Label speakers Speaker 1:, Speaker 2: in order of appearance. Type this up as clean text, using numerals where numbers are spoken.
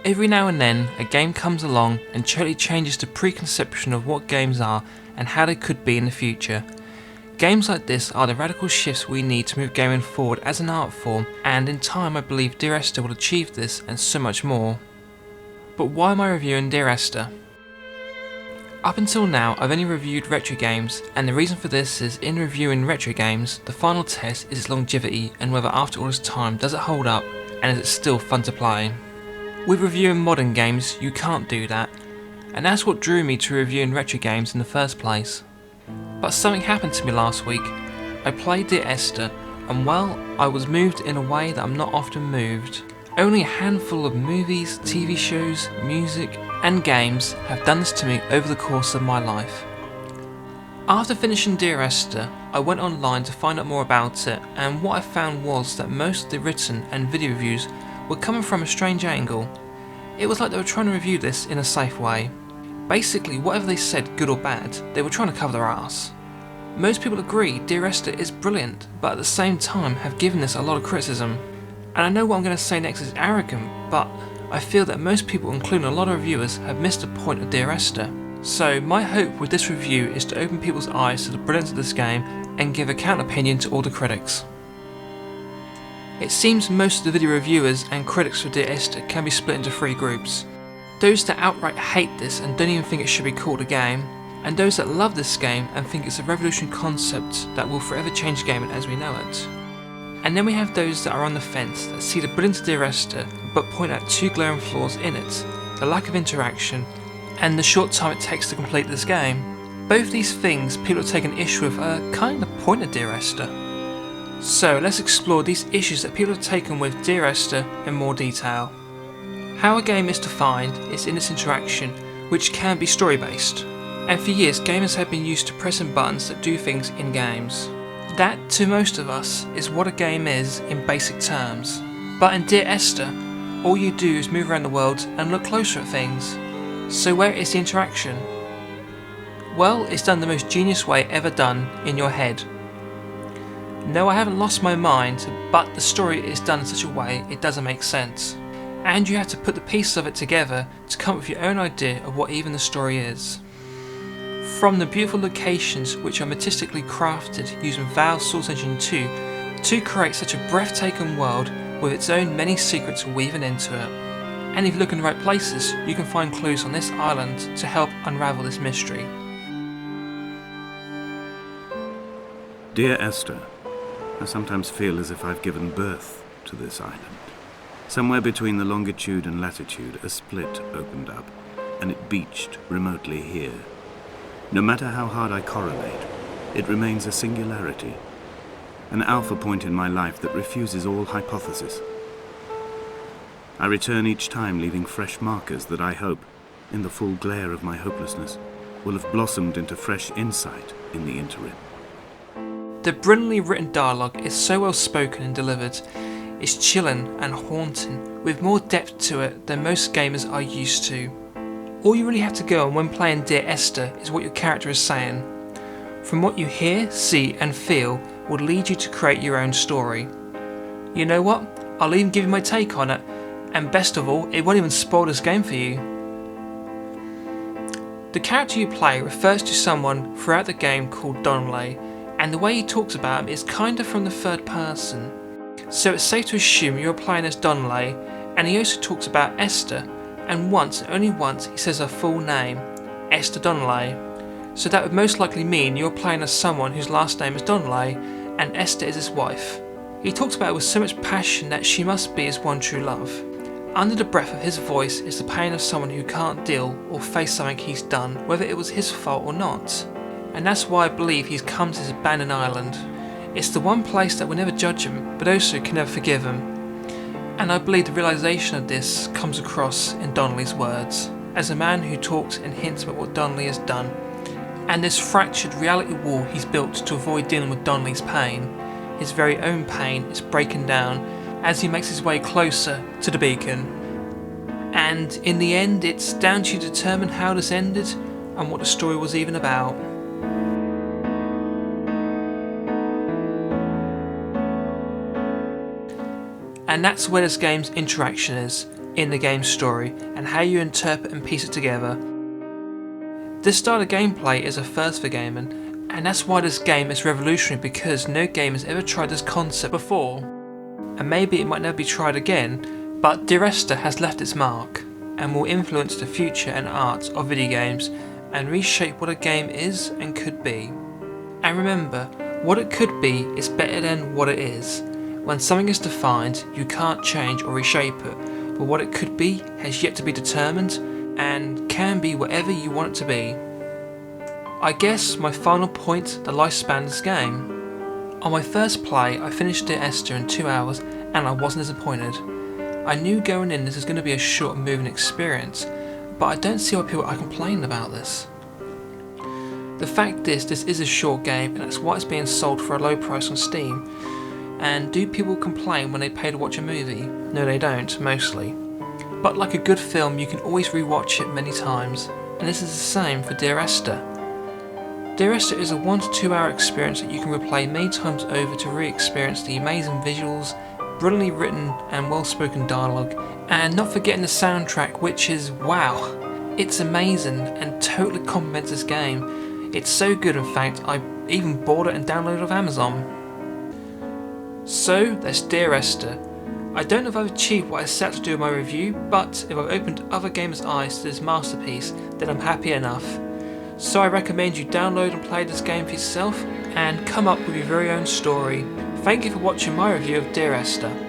Speaker 1: Every now and then, a game comes along and totally changes the preconception of what games are and how they could be in the future. Games like this are the radical shifts we need to move gaming forward as an art form, and in time I believe Dear Esther will achieve this and so much more. But why am I reviewing Dear Esther? Up until now, I've only reviewed retro games, and the reason for this is in reviewing retro games, the final test is its longevity and whether after all this time does it hold up and is it still fun to play. With reviewing modern games, you can't do that, and that's what drew me to reviewing retro games in the first place. But something happened to me last week. I played Dear Esther, and well, I was moved in a way that I'm not often moved. Only a handful of movies, TV shows, music, and games have done this to me over the course of my life. After finishing Dear Esther, I went online to find out more about it, and what I found was that most of the written and video reviews were coming from a strange angle. It was like they were trying to review this in a safe way. Basically, whatever they said, good or bad, they were trying to cover their ass. Most people agree Dear Esther is brilliant, but at the same time have given this a lot of criticism. And I know what I'm going to say next is arrogant, but I feel that most people, including a lot of reviewers, have missed the point of Dear Esther. So my hope with this review is to open people's eyes to the brilliance of this game and give a counter-opinion to all the critics. It seems most of the video reviewers and critics for Dear Esther can be split into three groups. Those that outright hate this and don't even think it should be called a game, and those that love this game and think it's a revolutionary concept that will forever change gaming as we know it. And then we have those that are on the fence, that see the brilliance of Dear Esther but point out two glaring flaws in it: the lack of interaction and the short time it takes to complete this game. Both these things people have taken issue with are kind of the point of Dear Esther. So let's explore these issues that people have taken with Dear Esther in more detail. How a game is defined is in its interaction, which can be story based. And for years gamers have been used to pressing buttons that do things in games. That, to most of us, is what a game is in basic terms. But in Dear Esther, all you do is move around the world and look closer at things. So where is the interaction? Well, it's done the most genius way ever done, in your head. No, I haven't lost my mind, but the story is done in such a way it doesn't make sense. And you have to put the pieces of it together to come up with your own idea of what even the story is. From the beautiful locations which are meticulously crafted using Valve's Source Engine 2 to create such a breathtaking world with its own many secrets woven into it. And if you look in the right places, you can find clues on this island to help unravel this mystery.
Speaker 2: Dear Esther, I sometimes feel as if I've given birth to this island. Somewhere between the longitude and latitude, a split opened up, and it beached remotely here. No matter how hard I correlate, it remains a singularity, an alpha point in my life that refuses all hypothesis. I return each time leaving fresh markers that I hope, in the full glare of my hopelessness, will have blossomed into fresh insight in the interim.
Speaker 1: The brilliantly written dialogue is so well spoken and delivered. It's chilling and haunting, with more depth to it than most gamers are used to. All you really have to go on when playing Dear Esther is what your character is saying. From what you hear, see and feel will lead you to create your own story. You know what? I'll even give you my take on it, and best of all, it won't even spoil this game for you. The character you play refers to someone throughout the game called Donnelly, and the way he talks about him is kinda from the third person. So it's safe to assume you're playing as Donnelly, and he also talks about Esther, and once, only once, he says her full name, Esther Donnelly. So that would most likely mean you're playing as someone whose last name is Donnelly, and Esther is his wife. He talks about it with so much passion that she must be his one true love. Under the breath of his voice is the pain of someone who can't deal or face something he's done, whether it was his fault or not. And that's why I believe he's come to this abandoned island. It's the one place that will never judge him, but also can never forgive him. And I believe the realisation of this comes across in Donnelly's words, as a man who talks and hints about what Donnelly has done, and this fractured reality wall he's built to avoid dealing with Donnelly's pain. His very own pain is breaking down as he makes his way closer to the beacon. And in the end, it's down to you to determine how this ended and what the story was even about. And that's where this game's interaction is. in the game's story and how you interpret and piece it together. This style of gameplay is a first for gaming, and that's why this game is revolutionary, because no game has ever tried this concept before, and maybe it might never be tried again, but Dear Esther has left its mark and will influence the future and art of video games and reshape what a game is and could be. And remember, what it could be is better than what it is. When something is defined, you can't change or reshape it, but what it could be has yet to be determined and can be whatever you want it to be. I guess my final point, the lifespan of this game. On my first play, I finished Dear Esther in 2 hours and I wasn't disappointed. I knew going in this was going to be a short moving experience, but I don't see why people are complaining about this. The fact is, this is a short game and that's why it's being sold for a low price on Steam. And do people complain when they pay to watch a movie? No, they don't, mostly. But like a good film, you can always rewatch it many times, and this is the same for Dear Esther. Dear Esther is a 1 to 2 hour experience that you can replay many times over to re-experience the amazing visuals, brilliantly written and well-spoken dialogue, and not forgetting the soundtrack, which is wow! It's amazing and totally complements this game. It's so good, in fact, I even bought it and downloaded it off Amazon. So, that's Dear Esther. I don't know if I've achieved what I set out to do in my review, but if I've opened other gamers' eyes to this masterpiece, then I'm happy enough. So I recommend you download and play this game for yourself, and come up with your very own story. Thank you for watching my review of Dear Esther.